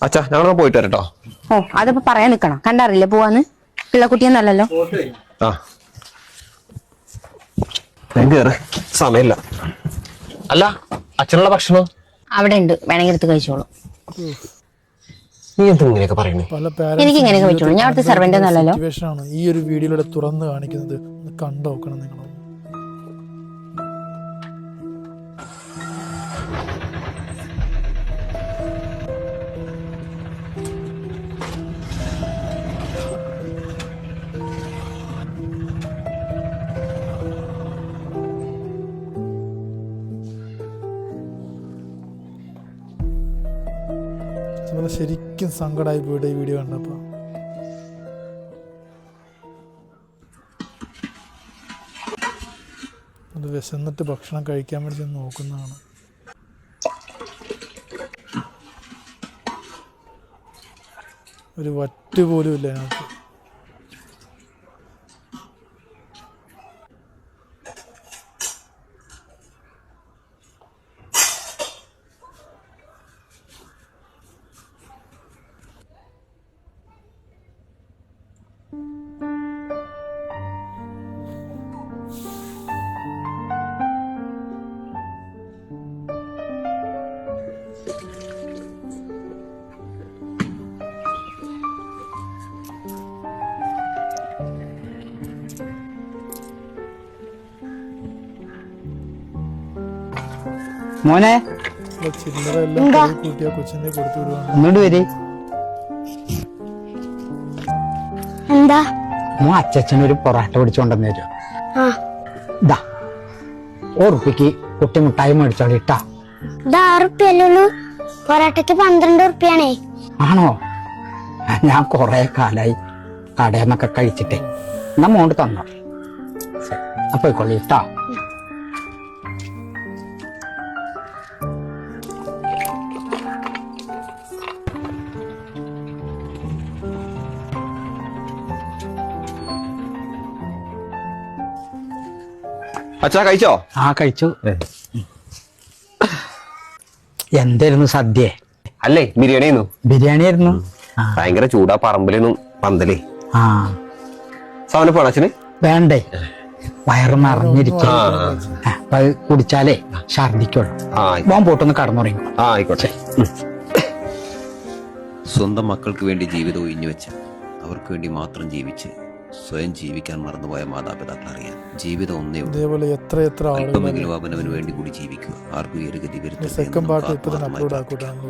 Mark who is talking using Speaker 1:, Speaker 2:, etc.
Speaker 1: അച്ഛാ ഞങ്ങൾ പോയിട്ട് വരട്ടോ.
Speaker 2: ഓ അതിപ്പോ പറയാൻ നിക്കണം, കണ്ടറിയില്ലേ പോവാന്ന്. പിള്ളക്കുട്ടിയൊന്നല്ലല്ലോ.
Speaker 1: ആ കേറ്, സമയമില്ല. അല്ല അച്ഛനുള്ള ഭക്ഷണം
Speaker 2: അവിടെ ഉണ്ട്, വേണമെങ്കിൽ എടുത്ത് കഴിച്ചോളൂ.
Speaker 1: നീ എന്ത് ഇങ്ങനെയൊക്കെ പറയുന്നേ?
Speaker 2: എനിക്ക് ഇങ്ങനെയൊക്കെ പറ്റുള്ളൂ, ഞാൻ അവിടുത്തെ സെർവന്റ് ഒന്നല്ലല്ലോ.
Speaker 3: ഈ ഒരു വീഡിയോയിലൂടെ തുറന്ന് കാണിക്കുന്നത് കണ്ടു നോക്കണം നിങ്ങൾ. ശരിക്കും സങ്കടമായി പോയിട്ട് ഈ വീഡിയോ കണ്ടപ്പോൾ. അത് വിശന്നിട്ട് ഭക്ഷണം കഴിക്കാൻ വേണ്ടി ചെന്ന് നോക്കുന്നതാണ്. ഒരു വറ്റ് പോലും ഇല്ല അതിനകത്ത്.
Speaker 4: മോനെ
Speaker 3: ചില്ലറ എല്ലാം കൂട്ടിയാ കൊച്ചിനെ കൊടുത്തു വിടുവാണ്.
Speaker 4: ഒന്നുകൊണ്ട് വരി.
Speaker 5: എന്താ
Speaker 4: മോ അച്ഛനൊരു പൊറാട്ട പിടിച്ചോണ്ടെന്ന് തരും. ഇതാ ഉറുപ്പിക്ക് കുട്ടി മുട്ടായി മേടിച്ചോളി ഇട്ടാ.
Speaker 5: ഇത് 6 ഉറുപ്പ്യല്ലേ, പൊറാട്ടയ്ക്ക് 12 ഉറുപ്പ്യാണേ.
Speaker 4: ആണോ? ഞാൻ കൊറേ കാലായി കടയെന്നൊക്കെ കഴിച്ചിട്ടേ. എന്നാ മോണ്ട് തന്നോ. അപ്പൊ കൊള്ളി ഇട്ടാ.
Speaker 1: അച്ഛാ കഴിച്ചോ?
Speaker 4: ആ കഴിച്ചു. എന്തായിരുന്നു സദ്യ?
Speaker 1: അല്ലേ ബിരിയാണി ആയിരുന്നു.
Speaker 4: ബിരിയാണി ആയിരുന്നു.
Speaker 1: ഭയങ്കര ചൂടാ, പറമ്പിലൊന്നും പന്തലേ.
Speaker 4: ആ
Speaker 1: സാധനം പോണ അച്ഛന്
Speaker 4: വേണ്ടേ, വയറ് നിറഞ്ഞിരിക്കും. അപ്പൊ അത് കുടിച്ചാലേ ഛർദിക്കുള്ളൂ. മോൻ പോട്ടൊന്ന് കടന്നുറങ്ങി.
Speaker 1: ആ ആയിക്കോട്ടെ.
Speaker 6: സ്വന്തം മക്കൾക്ക് വേണ്ടി ജീവിതം ഒഴിഞ്ഞുവെച്ച് അവർക്ക് വേണ്ടി മാത്രം ജീവിച്ച് സ്വയം ജീവിക്കാൻ മറന്നുപോയ മാതാപിതാക്കൾ അറിയാൻ ജീവിതം ഒന്നേ
Speaker 3: ഇതേപോലെ എത്ര എത്ര ആളുകൾ
Speaker 6: അല്പമെങ്കിലും അവനവന് വേണ്ടി കൂടി ജീവിക്കുക. ആർക്കും ഈ ഒരു ഗതി
Speaker 3: സെക്കൻഡ് പാർട്ട് ഇപ്പൊ തന്നെ അപ്ലോഡ് ആക്കൂട്ടാണ്.